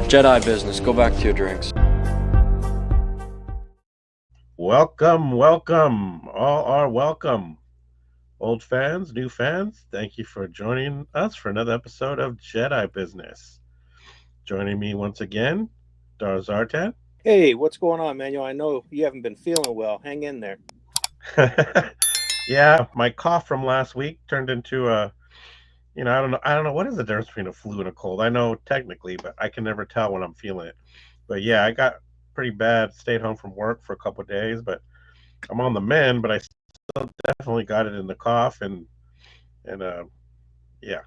Jedi business. Go back to your drinks. Welcome, welcome. All are welcome. Old fans, new fans, thank you for joining us for another episode of Jedi Business. Joining me once again, Dar Zartan. Hey, what's going on, Manuel? I know you haven't been feeling well. Hang in there. Yeah, my cough from last week turned into I don't know what is the difference between a flu and a cold. I know technically, but I can never tell when I'm feeling it. But yeah, I got pretty bad. Stayed home from work for a couple of days, but I'm on the mend. But I still definitely got it in the cough and yeah.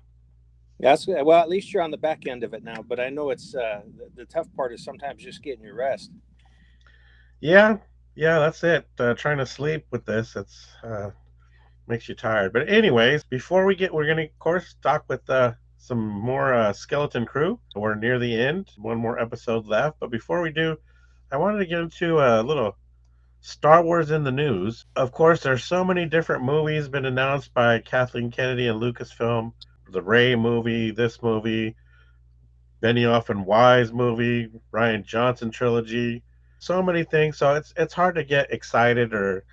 That's well. At least you're on the back end of it now. But I know it's the tough part is sometimes just getting your rest. Yeah, yeah, that's it. Trying to sleep with this, it's makes you tired. But anyways, before we're gonna of course talk with some more Skeleton Crew. We're near the end. One more episode left. But before we do, I wanted to get into a little Star Wars in the news. Of course, there's so many different movies been announced by Kathleen Kennedy and Lucasfilm. The Rey movie, this movie, Benioff and Wise movie, Ryan Johnson trilogy. So many things. So it's hard to get excited or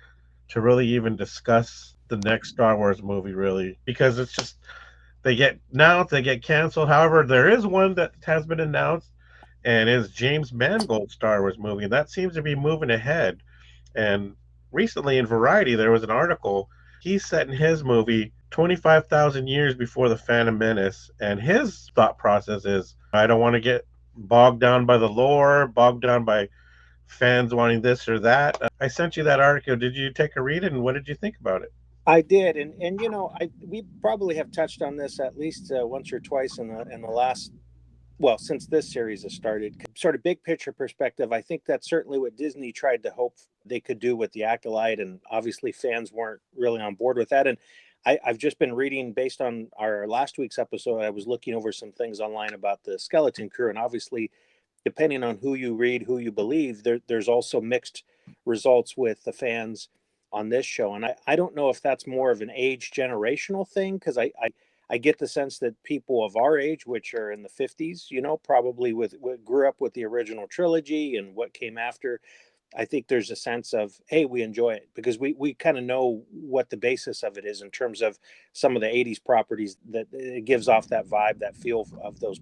to really even discuss the next Star Wars movie really because it's just they get announced, they get canceled. However, there is one that has been announced and is James Mangold's Star Wars movie, and that seems to be moving ahead. And recently in Variety, there was an article. He's set in his movie 25,000 years before the Phantom Menace, and his thought process is I don't want to get bogged down by the lore, bogged down by fans wanting this or that. I sent you that article. Did you take a read, and what did you think about it? I did, and we probably have touched on this at least once or twice in the last. Well, since this series has started, sort of big picture perspective, I think that's certainly what Disney tried to hope they could do with the Acolyte, and obviously fans weren't really on board with that. And I've just been reading based on our last week's episode. I was looking over some things online about the Skeleton Crew, and obviously, depending on who you read, who you believe, there's also mixed results with the fans on this show. And I don't know if that's more of an age generational thing, because I get the sense that people of our age, which are in the 50s, probably grew up with the original trilogy and what came after. I think there's a sense of, hey, we enjoy it because we kind of know what the basis of it is in terms of some of the 80s properties that it gives off that vibe, that feel of those,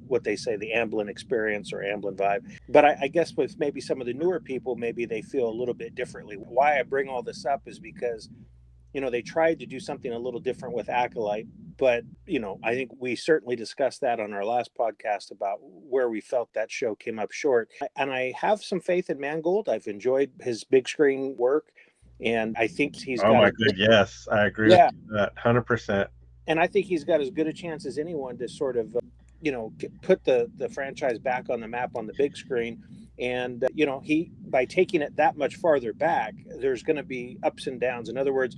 what they say, the Amblin experience or Amblin vibe. But I guess with maybe some of the newer people, maybe they feel a little bit differently. Why I bring all this up is because they tried to do something a little different with Acolyte, but I think we certainly discussed that on our last podcast about where we felt that show came up short. And I have some faith in Mangold. I've enjoyed his big screen work, and I think he's Oh got my good, yes, I agree with yeah, you that 100%. and I think he's got as good a chance as anyone to sort of put the franchise back on the map on the big screen. And he, by taking it that much farther back, there's going to be ups and downs. In other words,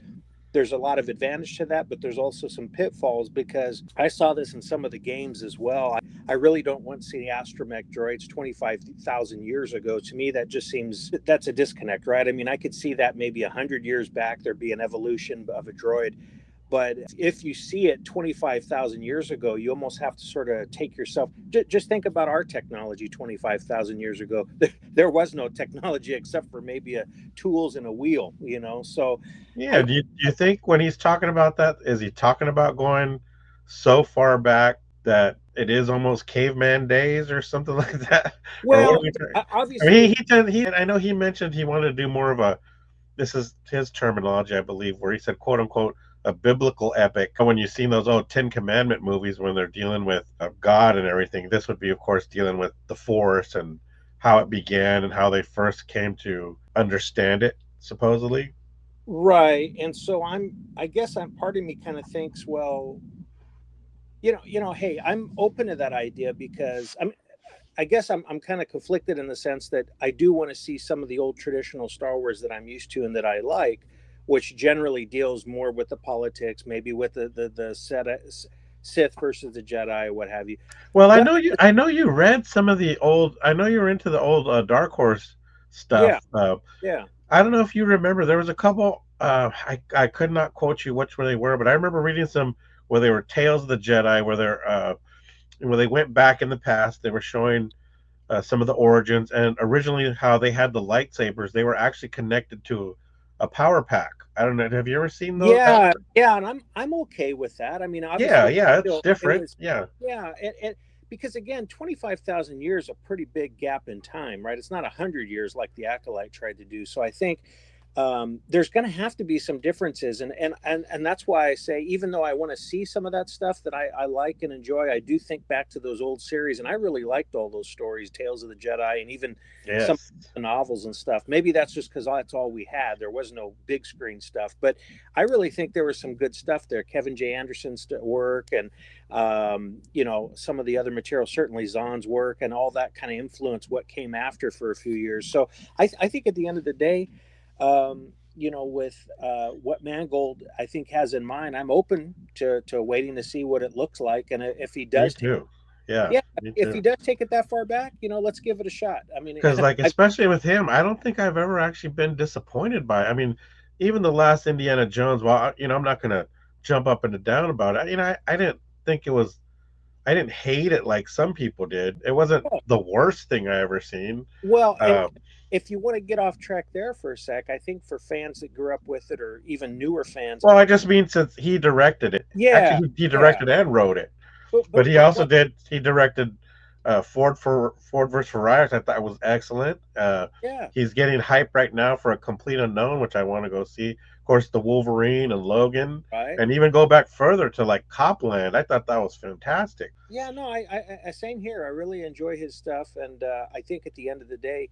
there's a lot of advantage to that, but there's also some pitfalls because I saw this in some of the games as well. I really don't want to see the astromech droids 25,000 years ago. To me, that just seems that's a disconnect, right? I mean, I could see that maybe 100 years back there'd be an evolution of a droid. But if you see it 25,000 years ago, you almost have to sort of take yourself. Just think about our technology 25,000 years ago. There was no technology except for maybe tools and a wheel, So Yeah, I, do you think when he's talking about that, is he talking about going so far back that it is almost caveman days or something like that? Or what are well, we I obviously, mean, I know he mentioned he wanted to do more of a, this is his terminology, I believe, where he said, quote unquote, a biblical epic. When you've seen those old Ten Commandment movies when they're dealing with God and everything, this would be, of course, dealing with the Force and how it began and how they first came to understand it, supposedly. right. And so I guess part of me kind of thinks, well, hey, I'm open to that idea because I guess I'm kind of conflicted in the sense that I do want to see some of the old traditional Star Wars that I'm used to and that I like, which generally deals more with the politics, maybe with the Sith versus the Jedi or what have you. Well, But I know you read some of the old. I know you were into the old Dark Horse yeah, stuff. yeah, I don't know if you remember. There was a couple. I could not quote you which one they were, but I remember reading some where they were Tales of the Jedi, where they went back in the past. They were showing some of the origins, and originally how they had the lightsabers. They were actually connected to a power pack. I don't know. Have you ever seen those? Yeah, yeah, and I'm okay with that. I mean, Yeah, obviously, yeah, it's still, it different. was, Yeah, yeah, because again, 25,000 years a pretty big gap in time, right? It's not 100 years like the Acolyte tried to do. So I think there's going to have to be some differences, and that's why I say, even though I want to see some of that stuff that I like and enjoy, I do think back to those old series, and I really liked all those stories, Tales of the Jedi, and even some yes, of the novels and stuff. Maybe that's just because that's all we had. There was no big screen stuff, but I really think there was some good stuff there. Kevin J. Anderson's work, and some of the other material, certainly Zahn's work, and all that kind of influenced what came after for a few years. So I think at the end of the day, with what Mangold I think has in mind, I'm open to waiting to see what it looks like, and if he me does take, too. Yeah, yeah, me if he too. does take it that far back, let's give it a shot. I mean, Because and like I, especially with him, I don't think I've ever actually been disappointed by it. I mean, even the last Indiana Jones. Well, I'm not gonna jump up and down about it. I didn't think it was. I didn't hate it like some people did. It wasn't the worst thing I ever seen. well, and Uh, if you want to get off track there for a sec, I think for fans that grew up with it, or even newer fans, well, I just mean since he directed it. Actually, yeah, he yeah, directed and wrote it. but But but he but also what? did. He directed Ford versus Ferrari, which I thought was excellent. Yeah, He's getting hype right now for A Complete Unknown, which I want to go see. Of course, the Wolverine and Logan, right. and even go back further to like Copland. I thought that was fantastic. Yeah, no, same here. I really enjoy his stuff, and I think at the end of the day,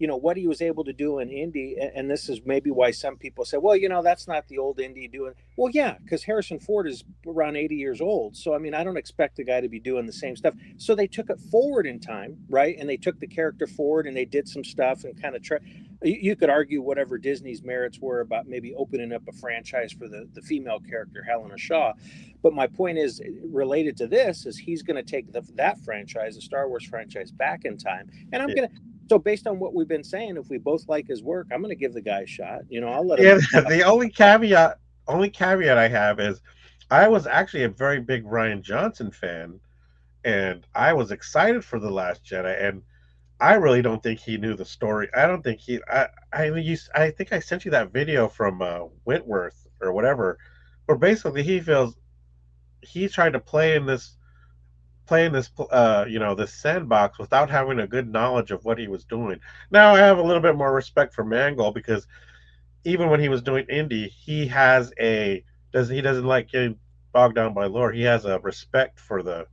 what he was able to do in Indy, and this is maybe why some people say, well, that's not the old Indy doing. Well, yeah, because Harrison Ford is around 80 years old, so I mean, I don't expect the guy to be doing the same stuff. So they took it forward in time, right? And they took the character forward, and they did some stuff, and kind of try. You could argue whatever Disney's merits were about maybe opening up a franchise for the female character Helena Shaw, but my point is related to this is he's going to take that franchise, the Star Wars franchise, back in time, and I'm Yeah, going to. So based on what we've been saying, if we both like his work, I'm going to give the guy a shot. I'll let him. yeah. The only caveat I have is, I was actually a very big Ryan Johnson fan, and I was excited for The Last Jedi, and I really don't think he knew the story. I don't think he. I think I sent you that video from Wentworth or whatever, where basically he feels he tried to play in this this sandbox without having a good knowledge of what he was doing. Now I have a little bit more respect for Mangold, because even when he was doing indie, he doesn't like getting bogged down by lore. He has a respect for the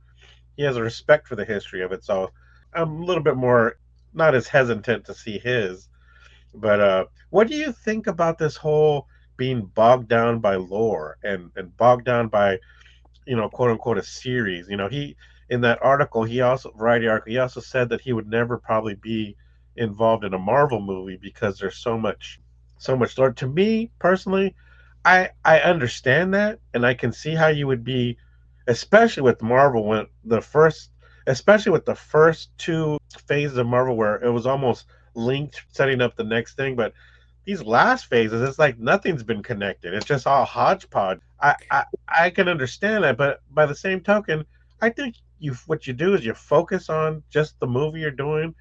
history of it. So I'm a little bit more, not as hesitant to see his. But what do you think about this whole being bogged down by lore and bogged down by, quote unquote, a series? He, in that article, Variety article, he also said that he would never probably be involved in a Marvel movie because there's so much lore. To me personally, I understand that, and I can see how you would be, especially with Marvel, especially with the first two phases of Marvel, where it was almost linked, setting up the next thing. But these last phases, it's like nothing's been connected. It's just all hodgepodge. I can understand that, but by the same token, I think what you do is you focus on just the movie you're doing,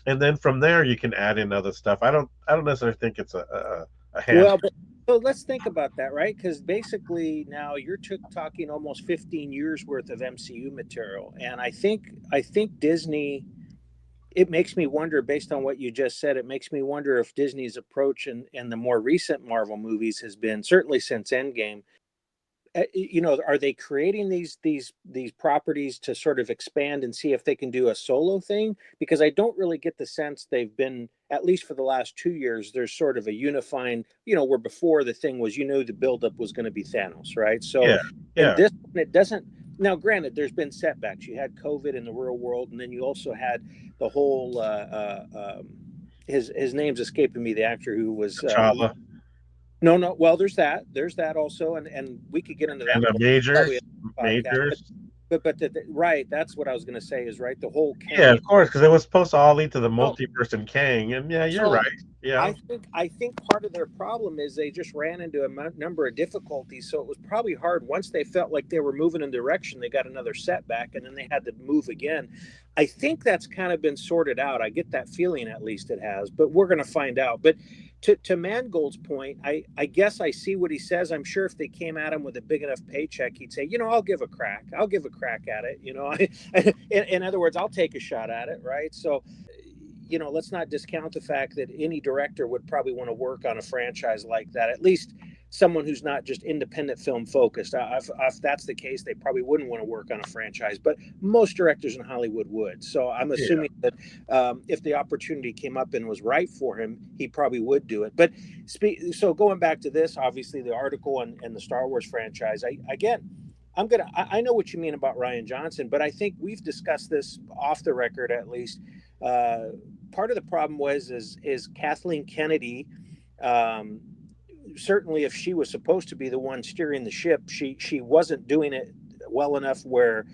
and then from there you can add in other stuff. I don't necessarily think it's a hand. Well, but so let's think about that, right? Because basically now you're talking almost 15 years worth of MCU material, and I think Disney. It makes me wonder, based on what you just said, it makes me wonder if Disney's approach in the more recent Marvel movies has been, certainly since Endgame, are they creating these properties to sort of expand and see if they can do a solo thing? Because I don't really get the sense they've been, at least for the last 2 years, there's sort of a unifying, where before the thing was, the buildup was going to be Thanos, right? So Yeah, in yeah. this one, it doesn't. Now, granted, there's been setbacks. You had COVID in the real world, and then you also had the whole. His name's escaping me. The actor who was T'Challa no, no. Well, there's that also, and we could get into that and more probably Majors, in the podcast. But Majors. right, that's what I was going to say is right. The whole Yeah, Kang. of course, because it was supposed to all lead to the So multiverse and Kang. And yeah, you're so right. Yeah. I think part of their problem is they just ran into a number of difficulties. So it was probably hard once they felt like they were moving in direction. They got another setback, and then they had to move again. I think that's kind of been sorted out. I get that feeling, at least it has, but we're going to find out. But to Mangold's point, I guess I see what he says. I'm sure if they came at him with a big enough paycheck, he'd say, I'll give a crack. I'll give a crack at it. In other words, I'll take a shot at it. Right. So, let's not discount the fact that any director would probably want to work on a franchise like that. At least someone who's not just independent film focused. If that's the case, they probably wouldn't want to work on a franchise, but most directors in Hollywood would. So I'm assuming that if the opportunity came up and was right for him, he probably would do it. But so going back to this, obviously the article and the Star Wars franchise, I know what you mean about Rian Johnson, but I think we've discussed this off the record at least. Part of the problem is Kathleen Kennedy. Certainly, if she was supposed to be the one steering the ship, she wasn't doing it well enough where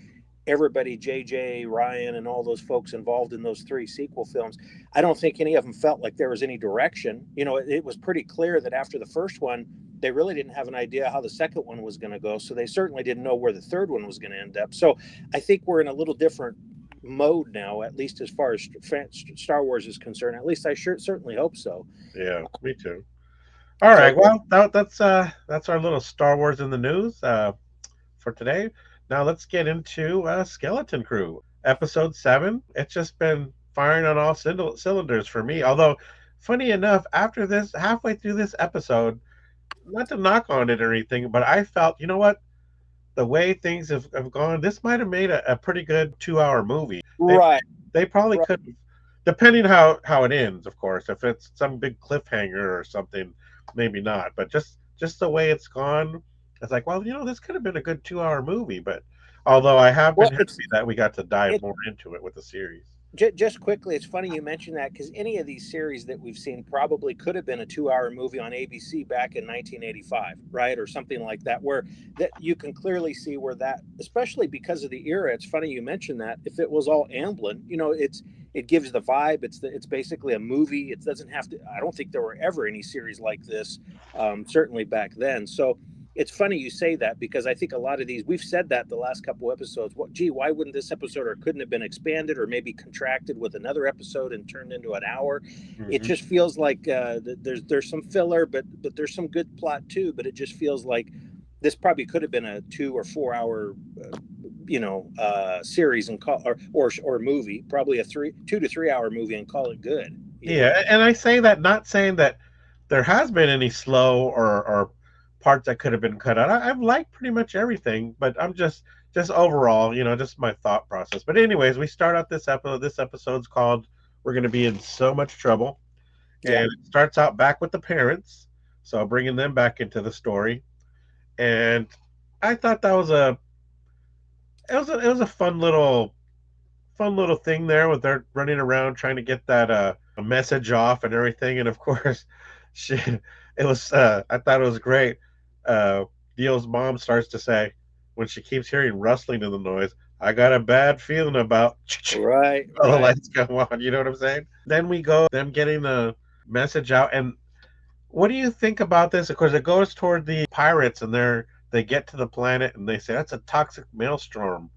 everybody, JJ, Ryan, and all those folks involved in those 3 sequel films, I don't think any of them felt like there was any direction. It was pretty clear that after the first one, they really didn't have an idea how the second one was going to go. So they certainly didn't know where the third one was going to end up. So I think we're in a little different mode now, at least as far as Star Wars is concerned. At least I certainly hope so. Yeah, me too. All right. Well, that's our little Star Wars in the news for today. Now let's get into Skeleton Crew, episode 7. It's just been firing on all cylinders for me. Although, funny enough, after this, halfway through this episode, not to knock on it or anything, but I felt, you know what? The way things have gone, this might have made a pretty good 2-hour movie. Right. They probably could, depending how it ends, of course. If it's some big cliffhanger or something, maybe not. But just the way it's gone, it's like, well, this could have been a good 2-hour movie. But although I have been happy that we got to dive more into it with the series. Just quickly, it's funny you mentioned that because any of these series that we've seen probably could have been a 2-hour movie on ABC back in 1985, right? Or something like that, where that you can clearly see where that, especially because of the era. It's funny you mentioned that. If it was all Amblin, it gives the vibe. It's basically a movie. It doesn't have to. I don't think there were ever any series like this, certainly back then. So it's funny you say that because I think a lot of these, we've said that the last couple episodes. Why wouldn't this episode or couldn't have been expanded or maybe contracted with another episode and turned into an hour? Mm-hmm. It just feels like there's some filler, but there's some good plot too. But it just feels like this probably could have been a 2 or 4 hour, series and or movie, probably a 2 to 3 hour movie and call it good. Yeah, and I say that not saying that there has been any slow or parts that could have been cut out. I've liked pretty much everything, but I'm just overall, just my thought process. But anyways, we start out this episode. This episode's called "We're Going to Be in So Much Trouble," and it starts out back with the parents, so bringing them back into the story. And I thought that was a fun little thing there with they're running around trying to get that a message off and everything. And of course, I thought it was great. Dio's mom starts to say, when she keeps hearing rustling in the noise, I got a bad feeling about right. The lights come on. You know what I'm saying? Then we go them getting the message out. And what do you think about this? Of course, it goes toward the pirates, and they get to the planet, and they say that's a toxic maelstrom.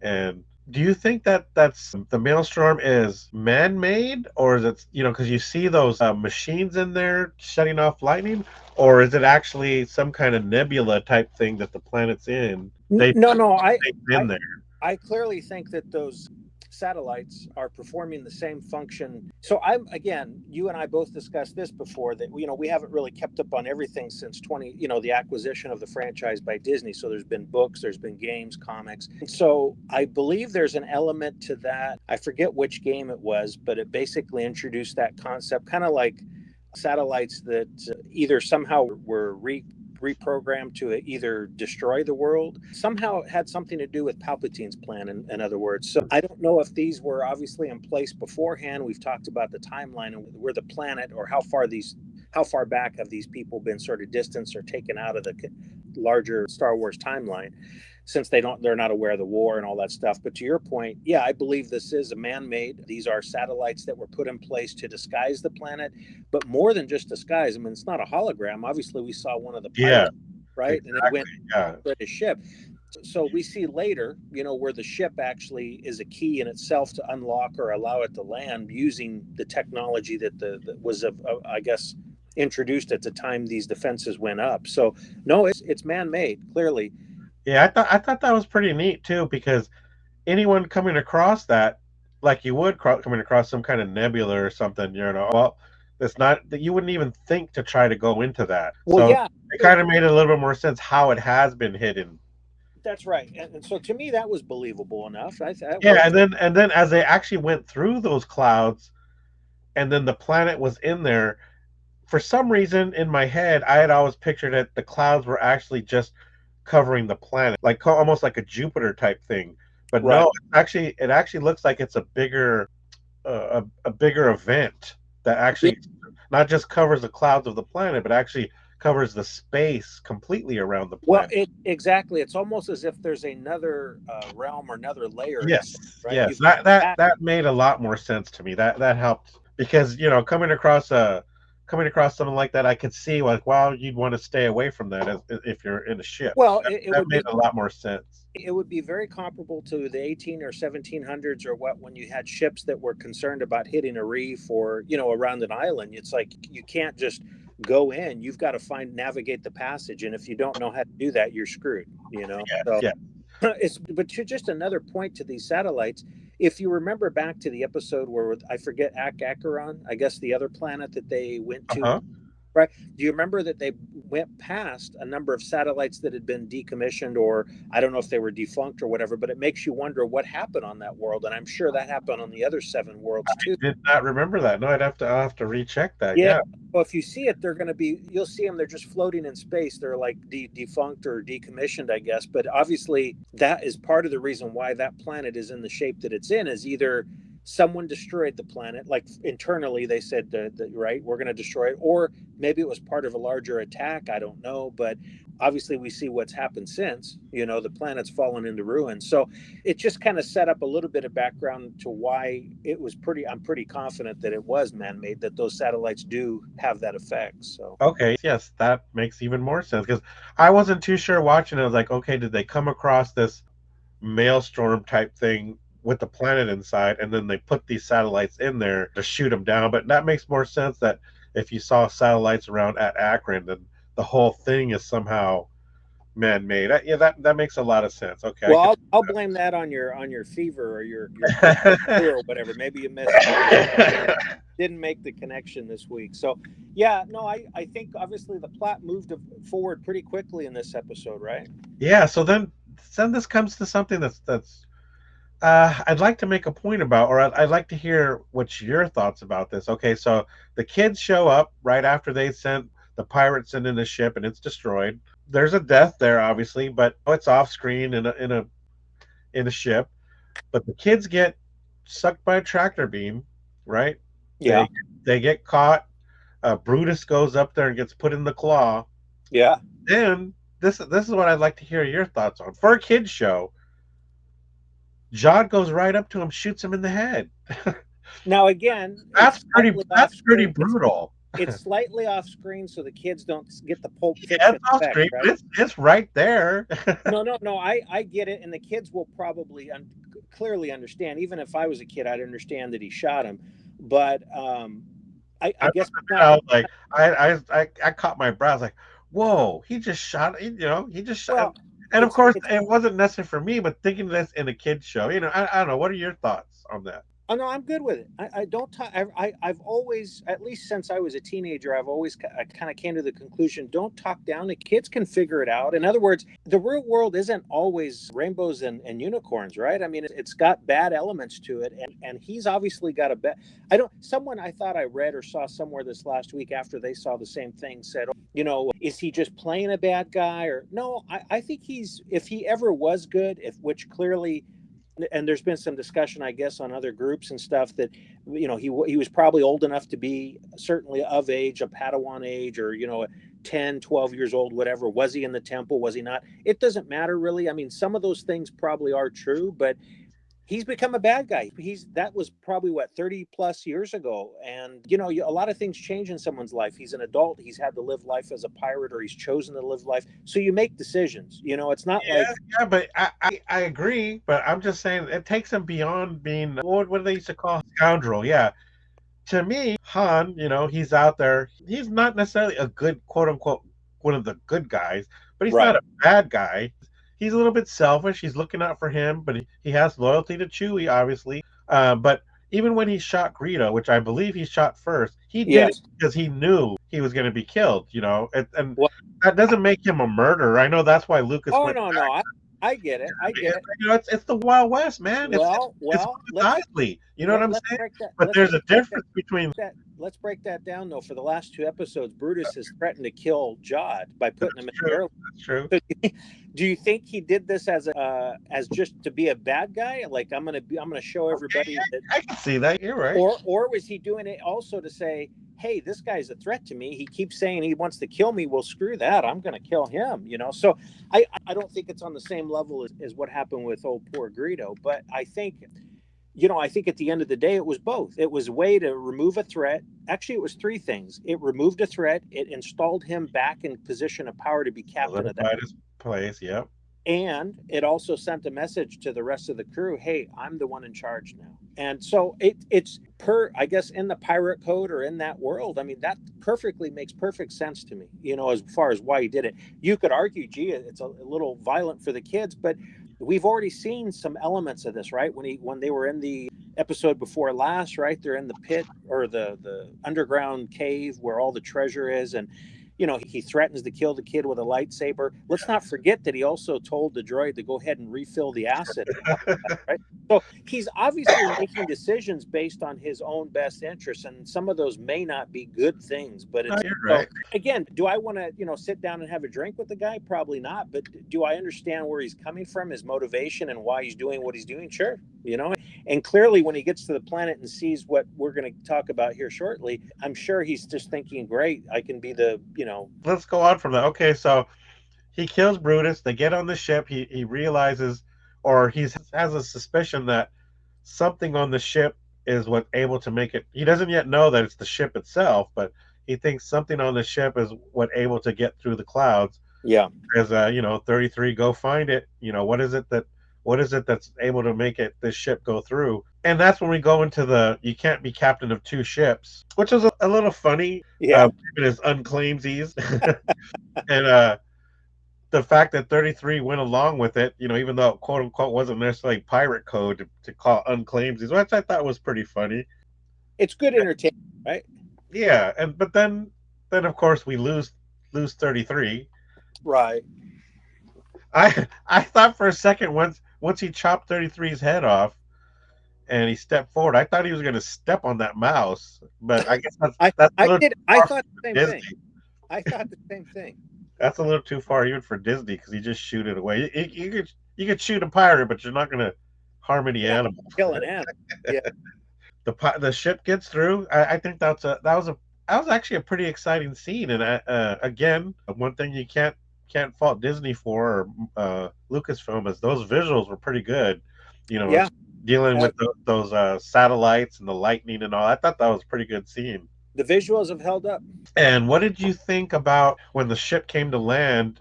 And do you think that's the maelstrom is man-made, or is it because you see those machines in there shutting off lightning, or is it actually some kind of nebula type thing that the planet's in? I clearly think that those satellites are performing the same function. So you and I both discussed this before, that we haven't really kept up on everything since the acquisition of the franchise by Disney. So there's been books, there's been games, comics. So I believe there's an element to that. I forget which game it was, but it basically introduced that concept, kind of like satellites that either somehow were reprogrammed to either destroy the world. Somehow it had something to do with Palpatine's plan, in other words. So I don't know if these were obviously in place beforehand. We've talked about the timeline and where the planet, or how far back have these people been sort of distanced or taken out of larger Star Wars timeline, since they're not aware of the war and all that stuff. But to your point, yeah, I believe this is a man-made. These are satellites that were put in place to disguise the planet, but more than just disguise. I mean, it's not a hologram. Obviously, we saw one of the Yeah, pilots, right? And it exactly. went Yeah. British ship. So we see later, where the ship actually is a key in itself to unlock or allow it to land using the technology that was, I guess, introduced at the time these defenses went up. So no, it's man-made, clearly. Yeah, I thought that was pretty neat too, because anyone coming across that, like you would coming across some kind of nebula or something, well, it's not that you wouldn't even think to try to go into that. Well, So yeah, it kind of made it a little bit more sense how it has been hidden. that's right. And so to me, that was believable enough. That Yeah, worked. and then as they actually went through those clouds, and then the planet was in there, for some reason in my head, I had always pictured that the clouds were actually just covering the planet, like almost like a Jupiter type thing. But Right. no, it actually looks like it's a bigger event that Yeah. actually not just covers the clouds of the planet, but actually covers the space completely around the Well, planet. exactly. It's almost as if there's another realm or another layer in the Yes, planet, right? yes, You've got that made a lot more sense to me. That helped, because coming across something like that, I could see like, well, you'd want to stay away from that if you're in a ship. well, it That would made be a lot more sense. very comparable to the 18 or 1700s or what, when you had ships that were concerned about hitting a reef or around an island. It's like you can't just go in. You've got to navigate the passage, and if you don't know how to do that, you're screwed. Yeah, So yeah. but to just another point to these satellites, if you remember back to the episode where I forget Acheron, I guess the other planet that they went to, Uh-huh. right? Do you remember that they went past a number of satellites that had been decommissioned, or I don't know if they were defunct or whatever, but it makes you wonder what happened on that world. And I'm sure that happened on the other 7 worlds too. Did not remember that. No, I'll have to recheck that. Yeah. Yeah. Well, if you see it, you'll see them. They're just floating in space. They're like defunct or decommissioned, I guess. But obviously, that is part of the reason why that planet is in the shape that it's in, is either someone destroyed the planet, like internally they said that right, we're going to destroy it, or maybe it was part of a larger attack. I don't know. But obviously, we see what's happened since. The planet's fallen into ruin. So it just kind of set up a little bit of background to why I'm pretty confident that it was man-made, that those satellites do have that effect. So Okay, yes, that makes even more sense, because I wasn't too sure watching it. I was like, okay, did they come across this maelstrom type thing with the planet inside, and then they put these satellites in there to shoot them down? But that makes more sense, that if you saw satellites around at Akron, then the whole thing is somehow man-made. Yeah, that makes a lot of sense. Okay, I well, could. I'll blame that on your fever or your cold flu or whatever. Maybe you missed didn't make the connection this week. So yeah, no, I think obviously the plot moved forward pretty quickly in this episode, right? Yeah, so then this comes to something that's I'd like to make a point about, or I'd like to hear what's your thoughts about this. Okay, so the kids show up right after the pirates send in the ship and it's destroyed. There's a death there, obviously, but it's off screen in a ship. But the kids get sucked by a tractor beam, right? Yeah. They get caught. Brutus goes up there and gets put in the claw. Yeah. Then this is what I'd like to hear your thoughts on. For a kids show, John goes right up to him, shoots him in the head. Now again, That's it's pretty. slightly off That's pretty screen. brutal. It's slightly off screen, so the kids don't get the Pulp Yeah, Fiction it's off effect, screen, but right? it's right there. No. I get it, and the kids will probably clearly understand. Even if I was a kid, I'd understand that he shot him. But I I guess must admit, not. I was like, I caught my breath. I was like, whoa, he just shot. He just shot. Well, And of it's course, it wasn't necessary for me, but thinking this in a kids show, I don't know. What are your thoughts on that? Oh no, I'm good with it. I don't talk. I've always, at least since I was a teenager, I kind of came to the conclusion: don't talk down. The kids can figure it out. In other words, the real world isn't always rainbows and unicorns, right? I mean, it's got bad elements to it, and he's obviously got a bad. Someone I thought I read or saw somewhere this last week after they saw the same thing said, is he just playing a bad guy or no? I think if he ever was good, which clearly. And there's been some discussion, I guess, on other groups and stuff that, he was probably old enough to be certainly of age, a Padawan age, or, 10, 12 years old, whatever. Was he in the temple? Was he not? It doesn't matter really. I mean, some of those things probably are true, but he's become a bad guy. That was probably what, 30 plus years ago. And a lot of things change in someone's life. He's an adult. He's had to live life as a pirate, or he's chosen to live life. So you make decisions. It's not like, Yeah, but I agree, but I'm just saying it takes him beyond being what do they used to call scoundrel? Yeah. To me, Han, he's out there. He's not necessarily a good, quote unquote, one of the good guys, but he's not right. a bad guy. He's a little bit selfish. He's looking out for him, but he has loyalty to Chewie, obviously. But even when he shot Greedo, which I believe he shot first, he did it Yes. because he knew he was going to be killed, and Well, that doesn't make him a murderer. I know that's why Lucas oh, went no, back. no. I get it. I get it. It's the Wild West, man. It's Well, lively. You know what I'm let's saying? break that. But there's a difference between. Let's break that down though. For the last 2 episodes, Brutus has threatened to kill Jod by putting him in the air. That's true. Do you think he did this as just to be a bad guy? Like, I'm gonna show everybody that. I can see that. You're right. Or was he doing it also to say, hey, this guy's a threat to me. He keeps saying he wants to kill me. Well, screw that. I'm going to kill him, So I don't think it's on the same level as what happened with poor Greedo. But I think, I think at the end of the day, it was both. It was a way to remove a threat. Actually, it was three things. It removed a threat. It installed him back in position of power to be captain of that. His place, yep. And it also sent a message to the rest of the crew, hey, I'm the one in charge now. And so it's I guess, in the pirate code or in that world, I mean, that makes perfect sense to me, as far as why he did it. You could argue, gee, it's a little violent for the kids, but we've already seen some elements of this, right? When they were in the episode before last, right? They're in the pit, or the underground cave where all the treasure is. And he threatens to kill the kid with a lightsaber. Let's not forget that he also told the droid to go ahead and refill the acid. Right? So he's obviously making decisions based on his own best interests, and some of those may not be good things. But You're right. So, again, do I want to sit down and have a drink with the guy? Probably not. But do I understand where he's coming from, his motivation, and why he's doing what he's doing? Sure. And clearly, when he gets to the planet and sees what we're going to talk about here shortly, I'm sure he's just thinking, great, I can be the. Let's go on from that. Okay, so he kills Brutus. They get on the ship. He realizes, or he has a suspicion that something on the ship is what able to make it. He doesn't yet know that it's the ship itself, but he thinks something on the ship is what able to get through the clouds. Yeah. As 33, go find it. What is it that's able to make this ship go through? And that's when we go into you can't be captain of two ships, which is a little funny. Yeah. His unclaimsies. And the fact that 33 went along with it, even though it, quote unquote, wasn't necessarily pirate code to call unclaimsies, which I thought was pretty funny. It's good entertainment, right? Yeah, but then of course we lose 33. Right. I thought for a second once he chopped 33's head off and he stepped forward, I thought he was going to step on that mouse, but I guess I thought the same thing. I thought the same thing. That's a little too far even for Disney, because you just shoot it away. You could shoot a pirate, but you're not going to harm any animal. Kill an animal. Yeah. The ship gets through. I think that was actually a pretty exciting scene. And again, one thing you can't fault Disney for, or Lucasfilm, is those visuals were pretty good. Yeah. Dealing with those satellites and the lightning and all. I thought that was a pretty good scene. The visuals have held up. And what did you think about when the ship came to land?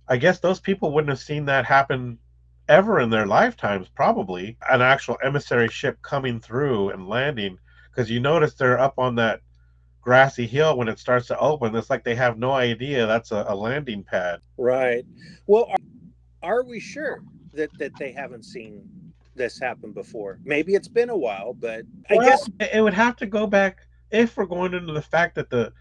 I guess those people wouldn't have seen that happen ever in their lifetimes, probably. An actual emissary ship coming through and landing, because you notice they're up on that grassy hill when it starts to open. It's like they have no idea that's a landing pad. Right. Well, are we sure that they haven't seen this happen before? Maybe it's been a while, but I guess it would have to go back, if we're going into the fact that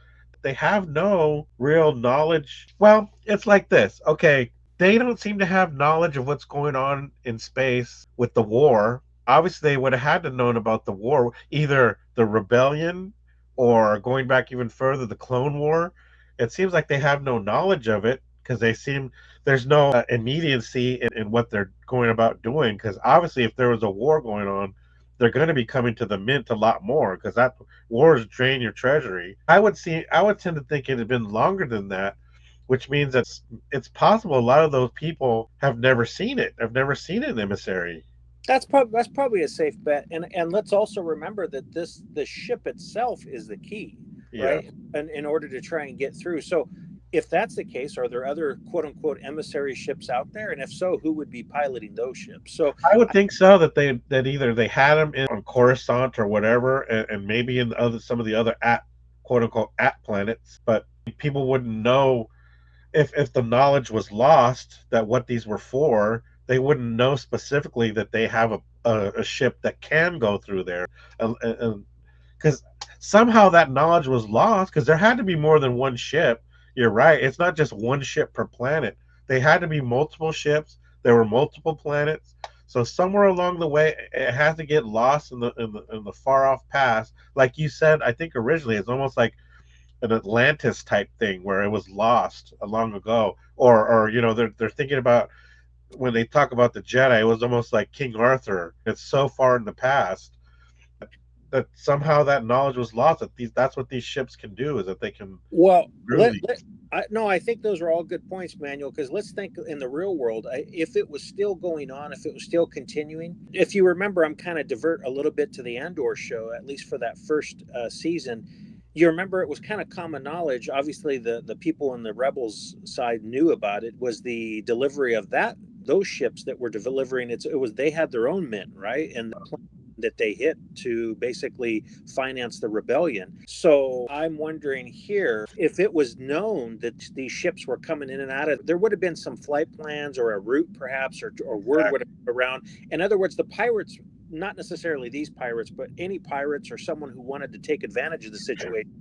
they have no real knowledge. Well, it's like this. Okay, they don't seem to have knowledge of what's going on in space with the war. Obviously, they would have had to known about the war, either the rebellion or, going back even further, the Clone War. It seems like they have no knowledge of it, because there's no immediacy in what they're going about doing. Because obviously, if there was a war going on, they're going to be coming to the mint a lot more because that wars drain your treasury. I would tend to think it had been longer than that, which means it's possible a lot of those people have never seen it. Have never seen an emissary. That's probably a safe bet. And let's also remember that the ship itself is the key, Yeah. right? And in order to try and get through. So if that's the case, are there other quote unquote emissary ships out there? And if so, who would be piloting those ships? So I would think so that either they had them on Coruscant or whatever, and maybe in some of the other at quote unquote at planets, but people wouldn't know if the knowledge was lost that what these were for. They wouldn't know specifically that they have a ship that can go through there, because somehow that knowledge was lost. Because there had to be more than one ship. You're right. It's not just one ship per planet. They had to be multiple ships. There were multiple planets. So somewhere along the way, it has to get lost in the far off past. Like you said, I think originally it's almost like an Atlantis type thing where it was lost a long ago, or they're thinking about when they talk about the Jedi, it was almost like King Arthur. It's so far in the past that somehow that knowledge was lost. That's what these ships can do, is that they can well, really. no, I think those are all good points, Manuel, because let's think in the real world, if it was still going on, if it was still continuing. If you remember, I'm kind of divert a little bit to the Andor show, at least for that first season. You remember it was kind of common knowledge. Obviously, the people in the Rebels side knew about it. Was the delivery of those ships that were delivering it was they had their own mint, right? And the plan that they hit to basically finance the rebellion. So I'm wondering here, if it was known that these ships were coming in and out of, there would have been some flight plans or a route perhaps, or word would have been around. In other words, the pirates, not necessarily these pirates, but any pirates or someone who wanted to take advantage of the situation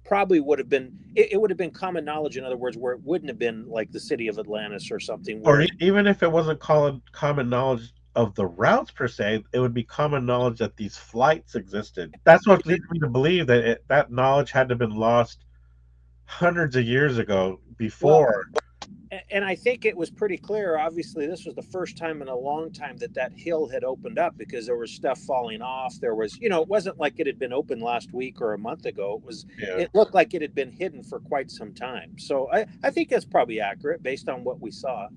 probably would have been, it would have been common knowledge, in other words, where it wouldn't have been like the city of Atlantis or something Or where even if it wasn't common knowledge of the routes per se, it would be common knowledge that these flights existed. That's what leads me to believe that that knowledge had to have been lost hundreds of years ago well, before. and I think it was pretty clear. Obviously, this was the first time in a long time that hill had opened up, because there was stuff falling off. There was, it wasn't like it had been open last week or a month ago. Yeah, It looked like it had been hidden for quite some time. So I think that's probably accurate based on what we saw.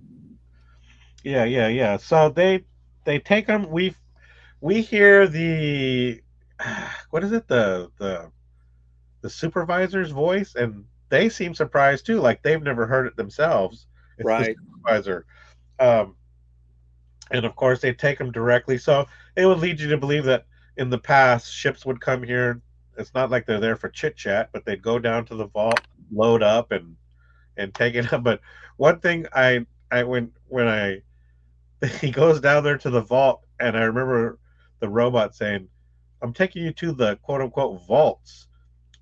yeah. So they take them. We hear the what is it, the supervisor's voice, and they seem surprised too, like they've never heard it themselves. It's the Right. supervisor. Um, and of course they take them directly. So it would lead you to believe that in the past ships would come here. It's not like they're there for chit chat, but they'd go down to the vault, load up, and take it up. But one thing I when I he goes down there to the vault, and I remember the robot saying, "I'm taking you to the quote unquote vaults."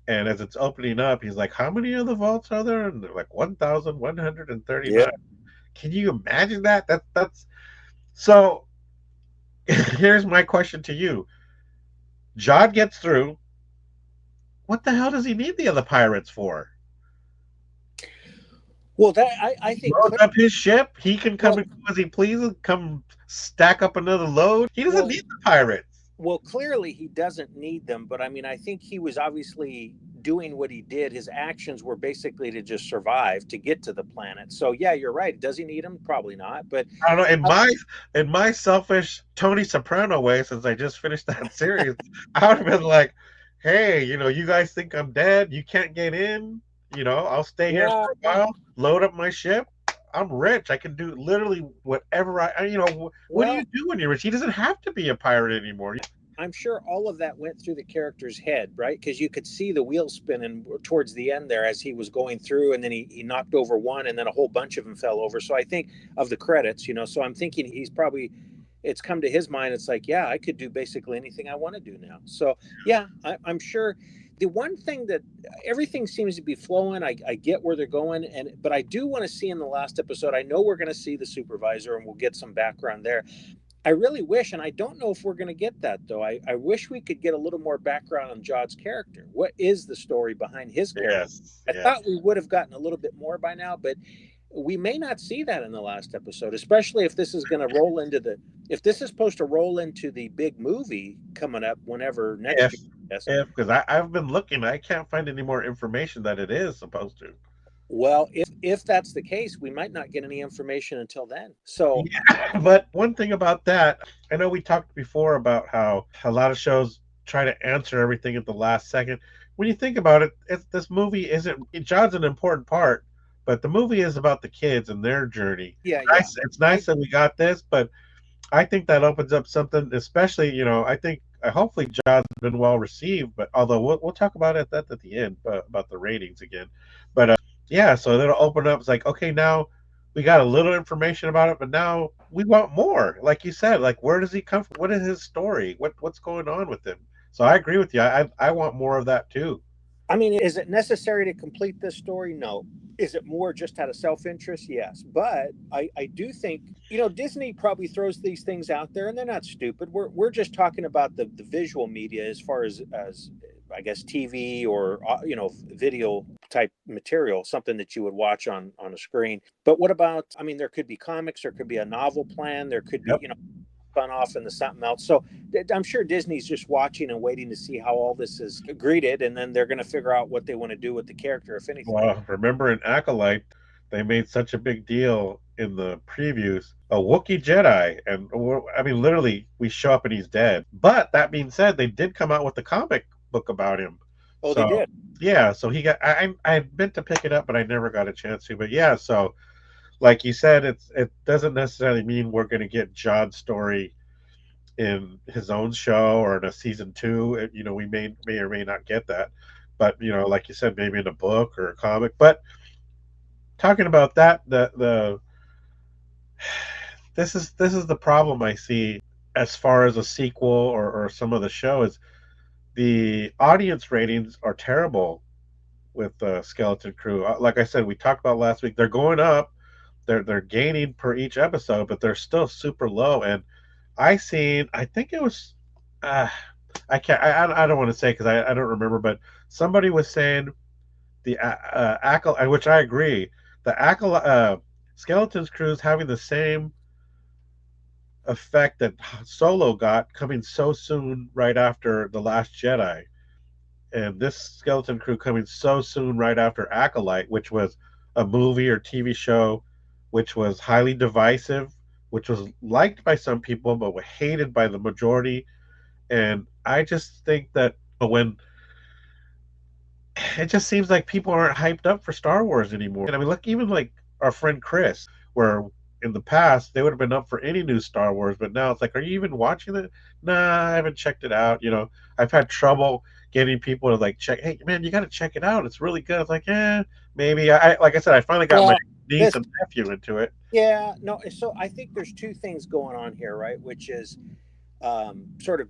And as it's opening up, he's like, "How many of the vaults are there?" And they're like 1,139. Yeah. Can you imagine that? That's so. Here's my question to you: John gets through. What the hell does he need the other pirates for? Well, I think Load up his ship. He can come well, and go as he pleases. Come stack up another load. He doesn't well, need the pirates. well, clearly he doesn't need them, but I mean, I think he was obviously doing what he did. His actions were basically to just survive, to get to the planet. So yeah, you're right. Does he need them? Probably not. But I don't know. In uh, my selfish Tony Soprano way, since I just finished that series, I would have been like, "Hey, you guys think I'm dead? You can't get in. I'll stay here yeah, for a while. Load up my ship. I'm rich. I can do literally whatever what do you well, do when you're rich? He doesn't have to be a pirate anymore. I'm sure all of that went through the character's head, right? Because you could see the wheel spinning towards the end there as he was going through, and then he knocked over one, and then a whole bunch of them fell over. So I think of the credits, so I'm thinking he's probably, it's come to his mind. It's like, yeah, I could do basically anything I want to do now. So yeah, I'm sure. The one thing that everything seems to be flowing, I get where they're going, but I do want to see in the last episode. I know we're going to see the supervisor, and we'll get some background there. I really wish, and I don't know if we're going to get that though. I wish we could get a little more background on Jod's character. What is the story behind his character? Yes, I yes. thought we would have gotten a little bit more by now, but we may not see that in the last episode, especially if this is going to roll into if this is supposed to roll into the big movie coming up whenever next If year. Yes. because I've been looking, I can't find any more information that it is supposed to. Well, if that's the case, we might not get any information until then. So Yeah, but one thing about that, I know we talked before about how a lot of shows try to answer everything at the last second. When you think about it, this movie isn't. John's an important part, but the movie is about the kids and their journey. yeah, yeah. It's nice that we got this, but I think that opens up something, especially, I think hopefully John's been well received, but although we'll talk about it at the end, about the ratings again. But yeah, so it'll open up. It's like, okay, now we got a little information about it, but now we want more. Like you said, like where does he come from? What is his story? What's going on with him? So I agree with you. I want more of that too. I mean, is it necessary to complete this story? No. Is it more just out of self-interest? Yes. But I do think, Disney probably throws these things out there and they're not stupid. We're just talking about the visual media as far as I guess TV or video type material, something that you would watch on a screen. But what about, I mean, there could be comics, there could be a novel plan, there could be, Yep. spun off into something else. So I'm sure Disney's just watching and waiting to see how all this is greeted, and then they're going to figure out what they want to do with the character, if anything. Well, remember in Acolyte, they made such a big deal in the previews, a Wookiee Jedi, and I mean, literally, we show up and he's dead. But that being said, they did come out with the comic book about him. Oh, So, they did. yeah, so he got. I meant to pick it up, but I never got a chance to. But yeah, so like you said, it doesn't necessarily mean we're going to get John's story in his own show or in a season two. We may or may not get that, but like you said, maybe in a book or a comic. But talking about that, the this is the problem I see as far as a sequel or some of the show is the audience ratings are terrible with Skeleton Crew. Like I said, we talked about last week, they're going up, they're gaining per each episode, but they're still super low. And I think it was, I can't, I don't want to say because I don't remember, but somebody was saying the Acolyte, which I agree, the Acolyte, Skeleton's Crew is having the same effect that Solo got, coming so soon right after The Last Jedi. And this Skeleton Crew coming so soon right after Acolyte, which was a movie or TV show, which was highly divisive, which was liked by some people, but was hated by the majority. And I just think that when it just seems like people aren't hyped up for Star Wars anymore. And I mean, look, even like our friend Chris, where in the past they would have been up for any new Star Wars, but now it's like, are you even watching it? Nah, I haven't checked it out. I've had trouble getting people to like check. Hey, man, you got to check it out. It's really good. It's like, maybe. Like I said, I finally got my niece and nephew into it. Yeah, no. So I think there's two things going on here, right? Which is sort of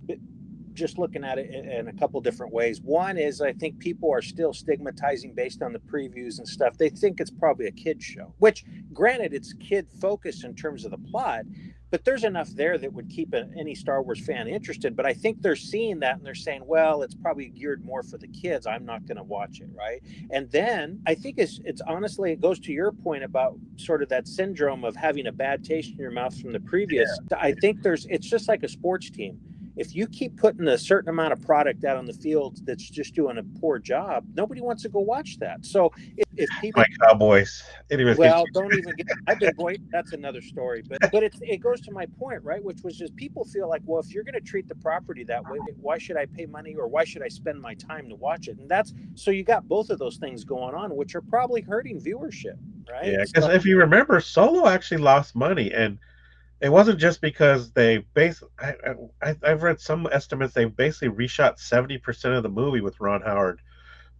just looking at it in a couple different ways. One is I think people are still stigmatizing based on the previews and stuff. They think it's probably a kid show, which granted it's kid focused in terms of the plot, but there's enough there that would keep any Star Wars fan interested. But I think they're seeing that and they're saying, well, it's probably geared more for the kids. I'm not going to watch it. Right. And then I think it's honestly, it goes to your point about sort of that syndrome of having a bad taste in your mouth from the previous. Yeah. I think it's just like a sports team. If you keep putting a certain amount of product out on the field that's just doing a poor job, nobody wants to go watch that. So if people, my Cowboys, don't even get. I've been that's another story. But it goes to my point, right? Which was just people feel like, well, if you're going to treat the property that way, why should I pay money or why should I spend my time to watch it? And that's so you got both of those things going on, which are probably hurting viewership, right? Yeah, because if you remember, Solo actually lost money, and it wasn't just because they I've read some estimates they basically reshot 70% of the movie with Ron Howard,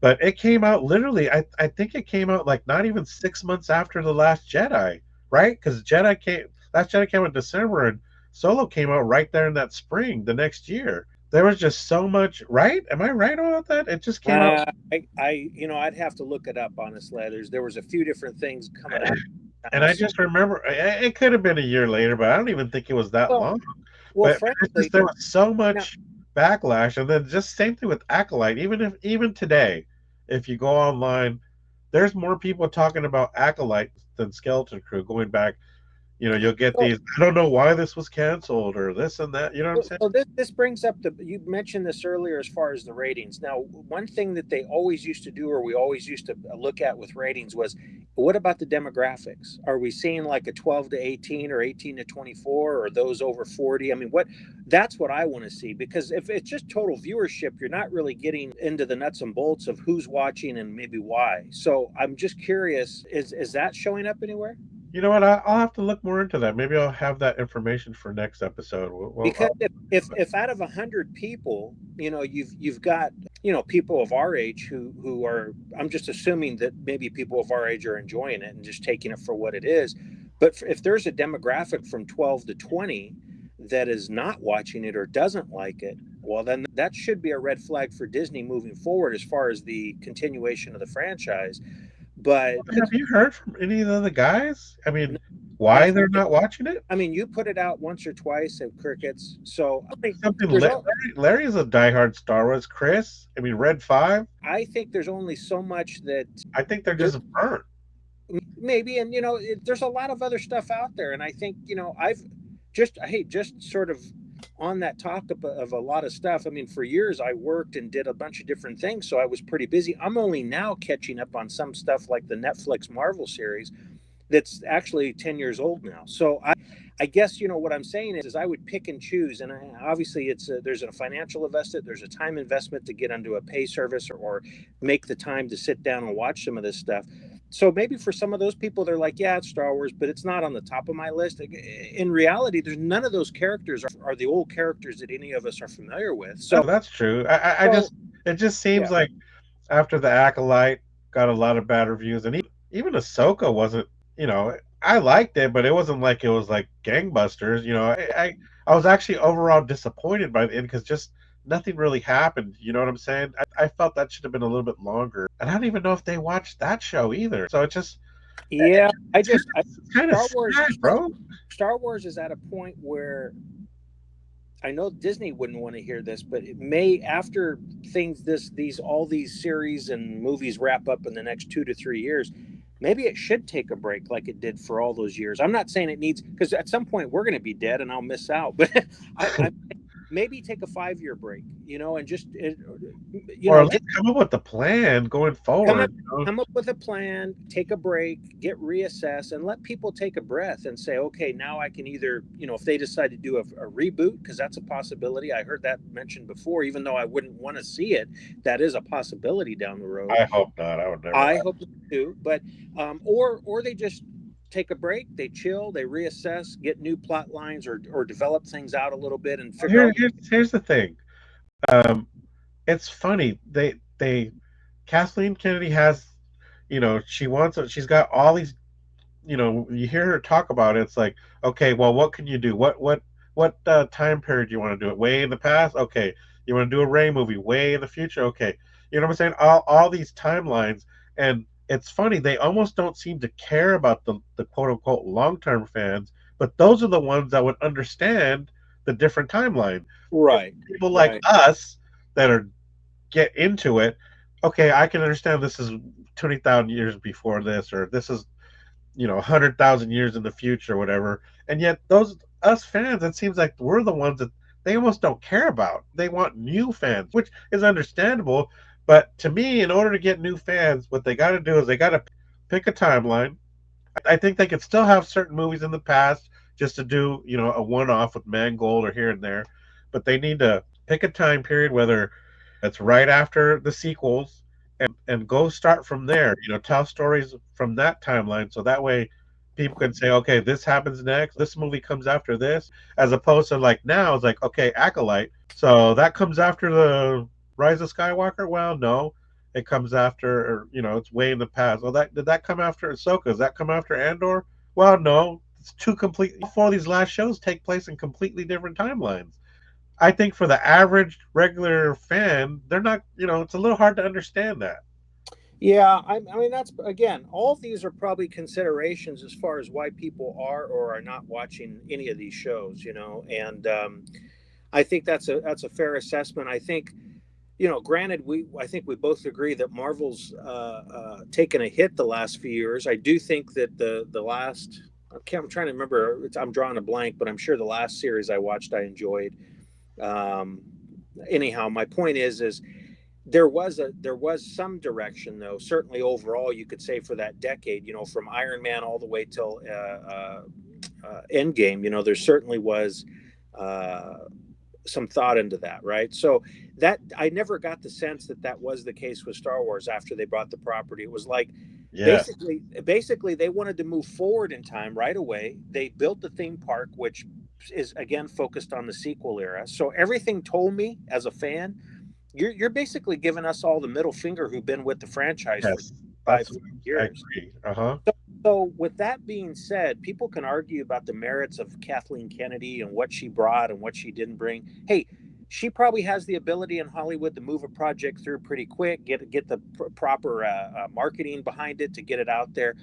but it came out literally. I think it came out like not even 6 months after The Last Jedi, right? Because Last Jedi came out in December, and Solo came out right there in that spring the next year. There was just so much, right? Am I right about that? It just came out. I'd have to look it up honestly. There was a few different things coming out. And I just remember it could have been a year later, but I don't even think it was that long. Well, but frankly, there was so much backlash, and then just same thing with Acolyte. Even today, if you go online, there's more people talking about Acolyte than Skeleton Crew. Going back, you'll get So, these. I don't know why this was canceled or this and that. You know what I'm saying? so this brings up you mentioned this earlier as far as the ratings. Now, one thing that they always used to do, or we always used to look at with ratings, was what about the demographics? Are we seeing like a 12 to 18 or 18 to 24, or those over 40? I mean, that's what I want to see, because if it's just total viewership, you're not really getting into the nuts and bolts of who's watching and maybe why. So I'm just curious, is that showing up anywhere? You know what? I'll have to look more into that. Maybe I'll have that information for next episode. Well, Because if out of 100 people, you've got people of our age who are, I'm just assuming that maybe people of our age are enjoying it and just taking it for what it is. But if there's a demographic from 12 to 20 that is not watching it or doesn't like it, well, then that should be a red flag for Disney moving forward as far as the continuation of the franchise. But have you heard from any of the other guys? I mean, why nothing. they're not watching it? I mean, you put it out once or twice at Crickets, so I mean, Something. there's Larry is a diehard Star Wars. Chris, I mean, Red 5. I think there's only so much that I think they're there just burnt. maybe, and there's a lot of other stuff out there, and I think I've just sort of on that talk of a lot of stuff. I mean, for years I worked and did a bunch of different things, so I was pretty busy. I'm only now catching up on some stuff like the Netflix Marvel series that's actually 10 years old now. So I guess what I'm saying is I would pick and choose, and obviously there's a financial investment, there's a time investment to get onto a pay service, or make the time to sit down and watch some of this stuff. So maybe for some of those people, they're like, yeah, it's Star Wars, but it's not on the top of my list. In reality, there's none of those characters are the old characters that any of us are familiar with. So, That's true. I so just it just seems yeah, like after the Acolyte got a lot of bad reviews, and even Ahsoka wasn't. I liked it, but it wasn't like it was like gangbusters. I was actually overall disappointed by the end because just nothing really happened. You know what I'm saying? I felt that should have been a little bit longer, and I don't even know if they watched that show either. So yeah, it's kind of Star Wars, sad, bro. Star Wars is at a point where I know Disney wouldn't want to hear this, but it may, after all these series and movies wrap up in the next 2 to 3 years, maybe it should take a break like it did for all those years. I'm not saying it needs, because at some point we're going to be dead and I'll miss out, but I maybe take a 5 year break, and just Or at just least come up with a plan going come up forward. come up with a plan, take a break, get reassess, and let people take a breath and say, okay, now I can either, if they decide to do a reboot, because that's a possibility. I heard that mentioned before, even though I wouldn't want to see it, that is a possibility down the road. I hope not. I would never. I hope so too, but or they just take a break, they chill, they reassess, get new plot lines, or develop things out a little bit and figure out. Here's the thing. Um, it's funny. They Kathleen Kennedy has, she's got all these. You hear her talk about it. It's like, okay, well, what can you do? What time period do you want to do it? Way in the past? Okay. You want to do a Ray movie? Way in the future? Okay. You know what I'm saying? All these timelines, and it's funny. They almost don't seem to care about the quote unquote long term fans, but those are the ones that would understand the different timeline. Right, People like right. us that are get into it. Okay, I can understand this is 20,000 years before this, or this is 100,000 years in the future, or whatever. And yet, those us fans, it seems like we're the ones that they almost don't care about. They want new fans, which is understandable. But to me, in order to get new fans, what they got to do is they got to pick a timeline. I think they could still have certain movies in the past just to do, a one-off with Mangold or here and there, but they need to pick a time period, whether it's right after the sequels, and go start from there. Tell stories from that timeline, so that way people can say, okay, this happens next. This movie comes after this, as opposed to like now it's like, okay, Acolyte, so that comes after the Rise of Skywalker. Well, no, it comes after, or it's way in the past. Well, did that come after Ahsoka? Does that come after Andor? Well, no, it's two complete. Four of these last shows take place in completely different timelines. I think for the average regular fan, they're not. It's a little hard to understand that. Yeah, I mean, that's, again, all of these are probably considerations as far as why people are or are not watching any of these shows, and I think that's a fair assessment. I think Granted, I think we both agree that Marvel's taken a hit the last few years. I do think that the last, I'm trying to remember, I'm drawing a blank, but I'm sure the last series I watched I enjoyed. Um, Anyhow, my point is there was some direction, though. Certainly overall, you could say for that decade, from Iron Man all the way till Endgame, there certainly was uh, some thought into that, right? So that I never got the sense that that was the case with Star Wars after they bought the property. It was like Yes. basically they wanted to move forward in time right away. They built the theme park, which is again focused on the sequel era. So everything told me as a fan, you're basically giving us all the middle finger who've been with the franchise for Yes. five That's I years. agree. Uh-huh. So, with that being said, people can argue about the merits of Kathleen Kennedy and what she brought and what she didn't bring. Hey, she probably has the ability in Hollywood to move a project through pretty quick, get the proper marketing behind it to get it out there.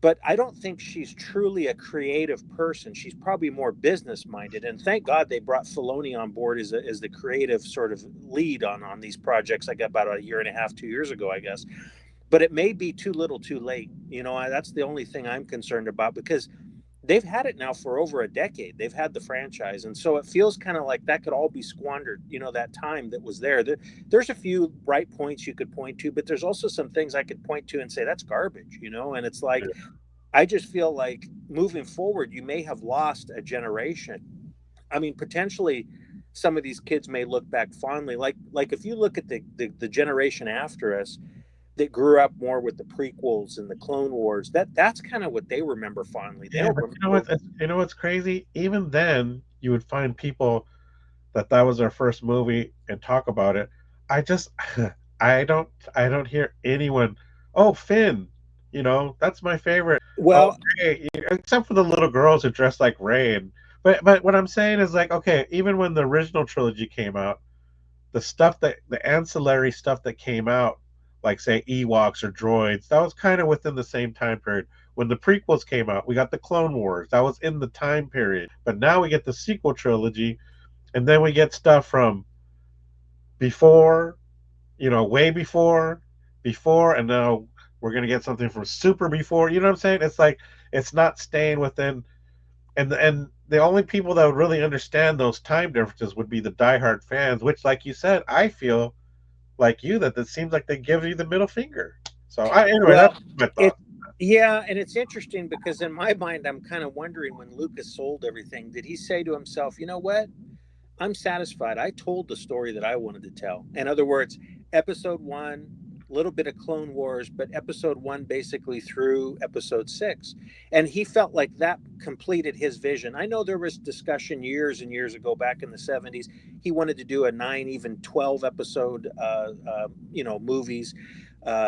But I don't think she's truly a creative person. She's probably more business minded. And thank God they brought Filoni on board as the creative sort of lead on these projects. I got about a year and a half, 2 years ago, I guess. But it may be too little, too late. That's the only thing I'm concerned about because they've had it now for over a decade. They've had the franchise, and so it feels kind of like that could all be squandered. That time that was there's a few bright points you could point to, but there's also some things I could point to and say that's garbage. And it's like I just feel like moving forward, you may have lost a generation. I mean, potentially. Some of these kids may look back fondly, like if you look at the generation after us, that grew up more with the prequels and the Clone Wars. That's kind of what they remember fondly. They Yeah, don't but remember. you know what's crazy? Even then, you would find people that was their first movie and talk about it. I just I don't hear anyone. Oh, Finn, that's my favorite. Oh, Well, Ray, except for the little girls who dress like Ray. And but what I'm saying is like, okay, even when the original trilogy came out, the ancillary stuff that came out, like say Ewoks or droids, that was kind of within the same time period. When the prequels came out, we got the Clone Wars. That was in the time period. But now we get the sequel trilogy, and then we get stuff from before, way before, and now we're gonna get something from super before. You know what I'm saying? It's like it's not staying within, and the only people that would really understand those time differences would be the diehard fans, which, like you said, I feel like you that it seems like they give you the middle finger. So anyway, well, that's my it thought. yeah, and it's interesting because in my mind, I'm kind of wondering when Lucas sold everything, did he say to himself, you know what? I'm satisfied. I told the story that I wanted to tell. In other words, episode one, a little bit of Clone Wars, but episode one basically through episode six. And he felt like that completed his vision. I know there was discussion years and years ago back in the 70s. He wanted to do a 9, even 12 episode, movies.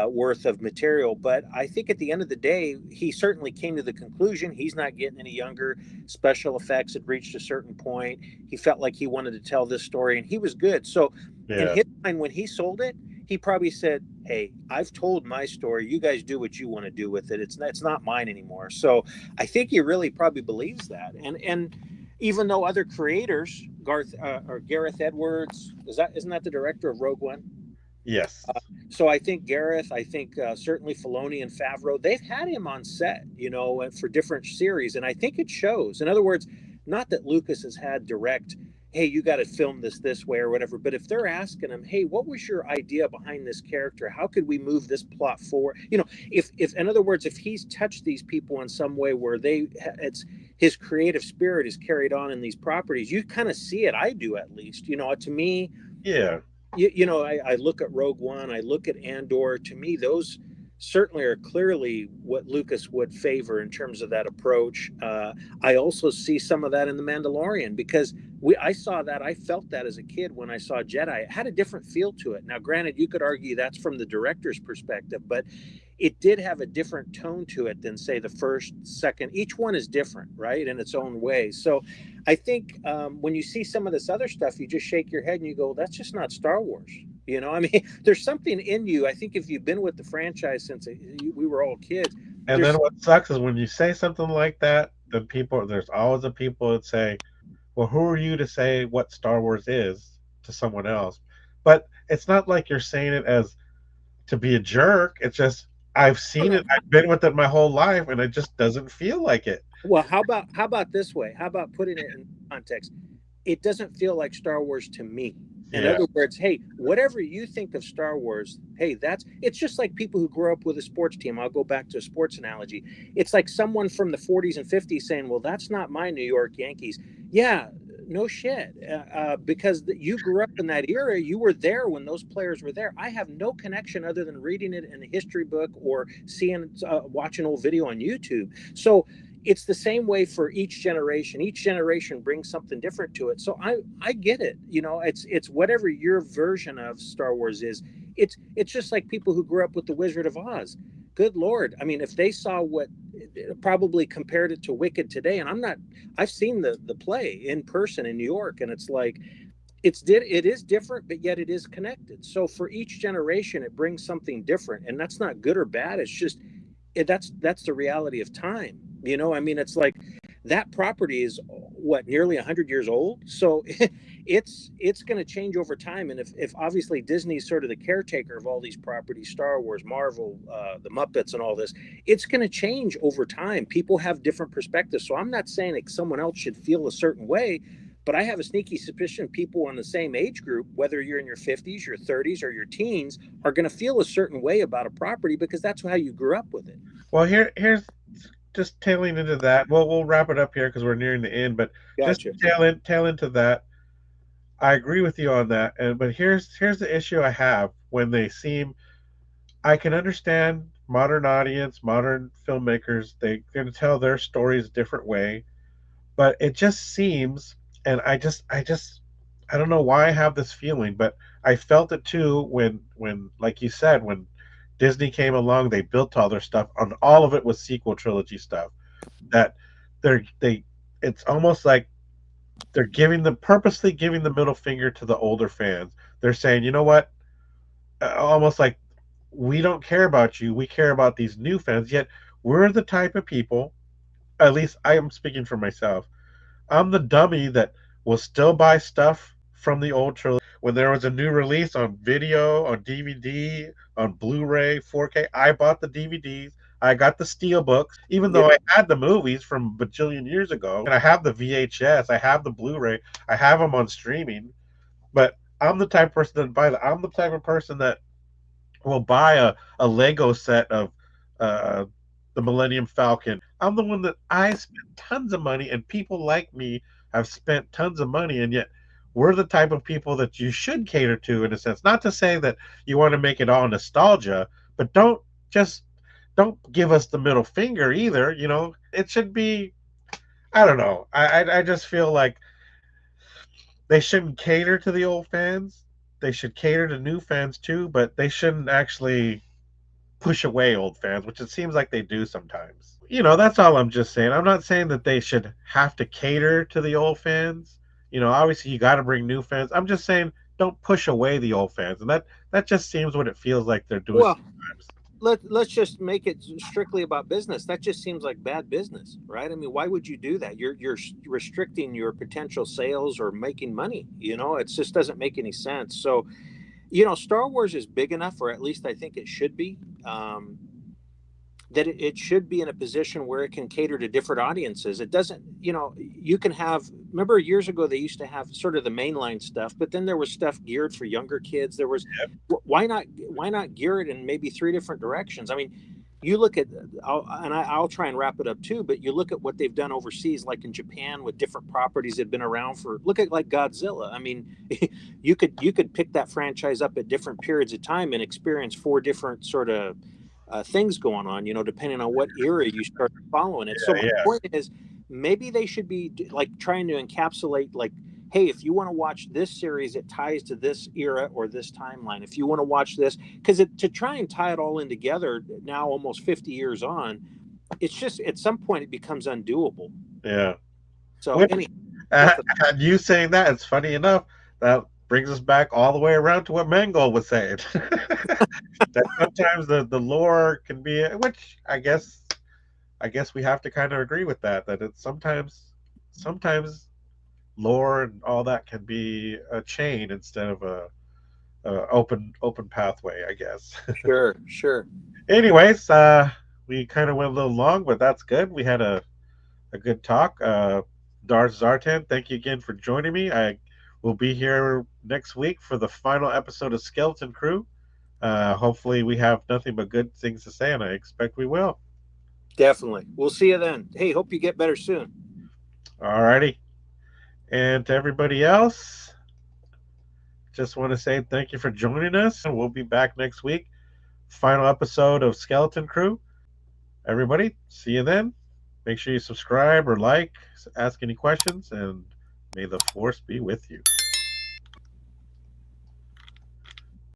Worth of material, but I think at the end of the day, he certainly came to the conclusion he's not getting any younger. Special effects had reached a certain point. He felt like he wanted to tell this story and he was good. So in Yeah, his mind, when he sold it, he probably said, hey, I've told my story, you guys do what you want to do with it. It's not mine anymore. So I think he really probably believes that. And even though other creators, Garth or Gareth Edwards, isn't that the director of Rogue One? yes, So I think Gareth, I think certainly Filoni and Favreau, they've had him on set, for different series, and I think it shows. In other words, not that Lucas has had direct, hey, you got to film this way or whatever, but if they're asking him, hey, what was your idea behind this character? How could we move this plot forward? If in other words, if he's touched these people in some way where it's his creative spirit is carried on in these properties, you kind of see it. I do at least. To me, yeah. I look at Rogue One, I look at Andor. To me, those certainly are clearly what Lucas would favor in terms of that approach. I also see some of that in The Mandalorian because I saw that, I felt that as a kid when I saw Jedi. It had a different feel to it. Now, granted, you could argue that's from the director's perspective, but it did have a different tone to it than, say, the first, second. Each one is different, right, in its own way. So I think when you see some of this other stuff, you just shake your head and you go, that's just not Star Wars. I mean, there's something in you. I think if you've been with the franchise since we were all kids, And then there's, what sucks is when you say something like that, then there's always the people that say, well, who are you to say what Star Wars is to someone else? But it's not like you're saying it as to be a jerk. It's just I've Oh, seen no. it. I've been with it my whole life, and it just doesn't feel like it. Well, how about this way? How about putting it in context? It doesn't feel like Star Wars to me. In Yeah, other words, hey, whatever you think of Star Wars, hey, it's just like people who grew up with a sports team. I'll go back to a sports analogy. It's like someone from the 40s and 50s saying, well, that's not my New York Yankees. Yeah, no shit. Because you grew up in that era. You were there when those players were there. I have no connection other than reading it in a history book or watching old video on YouTube. So it's the same way for each generation brings something different to it. So I get it. It's whatever your version of Star Wars is. It's just like people who grew up with the Wizard of Oz. Good Lord, I mean, if they saw what, probably compared it to Wicked today, and I've seen the play in person in New York, and it's like it is different, but yet it is connected. So for each generation it brings something different, and that's not good or bad. It's just that's the reality of time. I mean, it's like that property is what, nearly 100 years old. So it's going to change over time. And if obviously Disney's sort of the caretaker of all these properties, Star Wars, Marvel, the Muppets, and all this, it's going to change over time. People have different perspectives. So I'm not saying that someone else should feel a certain way, but I have a sneaky suspicion people in the same age group, whether you're in your 50s, your 30s, or your teens, are going to feel a certain way about a property because that's how you grew up with it. well, here's just tailing into that. Well, we'll wrap it up here because we're nearing the end. But just Gotcha. tail into that. I agree with you on that. And but here's the issue I have when they seem. I can understand modern audience, modern filmmakers. They're going to tell their stories a different way, but it just seems, and I don't know why I have this feeling, but I felt it too when like you said, when Disney came along, they built all their stuff, and all of it was sequel trilogy stuff. That they it's almost like they're purposely giving the middle finger to the older fans. They're saying, you know what, almost like we don't care about you, we care about these new fans. Yet we're the type of people, at least I am speaking for myself, I'm the dummy that will still buy stuff from the old trilogy. When there was a new release on video, on DVD, on Blu-ray, 4K, I bought the DVDs. I got the steel books, even Yeah. though I had the movies from bajillion years ago. And I have the VHS, I have the Blu-ray, I have them on streaming. But I'm the type of person that buy that. I'm the type of person that will buy a Lego set of uh, the Millennium Falcon. I'm the one that I spent tons of money, and people like me have spent tons of money, and yet we're the type of people that you should cater to in a sense. Not to say that you want to make it all nostalgia, but just don't give us the middle finger either. It should be. I don't know. I just feel like they shouldn't cater to the old fans. They should cater to new fans too, but they shouldn't actually push away old fans, which it seems like they do sometimes. That's all I'm just saying. I'm not saying that they should have to cater to the old fans. Obviously you got to bring new fans. I'm just saying don't push away the old fans, and that just seems what it feels like they're doing Well, sometimes. let's just make it strictly about business. That just seems like bad business, right? I mean, why would you do that? You're restricting your potential sales or making money. It just doesn't make any sense. So, Star Wars is big enough, or at least I think it should be. That it should be in a position where it can cater to different audiences. It doesn't, you can have, remember years ago, they used to have sort of the mainline stuff, but then there was stuff geared for younger kids. There was, why not gear it in maybe three different directions? I mean, you look at, I'll try and wrap it up too, but you look at what they've done overseas, like in Japan with different properties that have been around for, look at like Godzilla. I mean, you could pick that franchise up at different periods of time and experience four different sort of things going on, depending on what era you start following it. So my Yeah, point is, maybe they should be like trying to encapsulate, like, hey, if you want to watch this series, it ties to this era or this timeline. If you want to watch this, because to try and tie it all in together now, almost 50 years on, it's just at some point it becomes undoable. yeah. So Which, anyway, that's a, and you saying that, it's funny enough, that brings us back all the way around to what Mangold was saying. That sometimes the lore can be, which I guess we have to kind of agree with that it's sometimes lore and all that can be a chain instead of a open pathway, I guess. Sure. Anyways, we kind of went a little long, but that's good. We had a good talk. Darth Zartan, thank you again for joining me. I will be here next week for the final episode of Skeleton Crew. Hopefully we have nothing but good things to say, and I expect we will. Definitely. We'll see you then. Hey, hope you get better soon. Alrighty. And to everybody else, just want to say thank you for joining us. We'll be back next week. Final episode of Skeleton Crew. Everybody, see you then. Make sure you subscribe or like, ask any questions, and may the force be with you.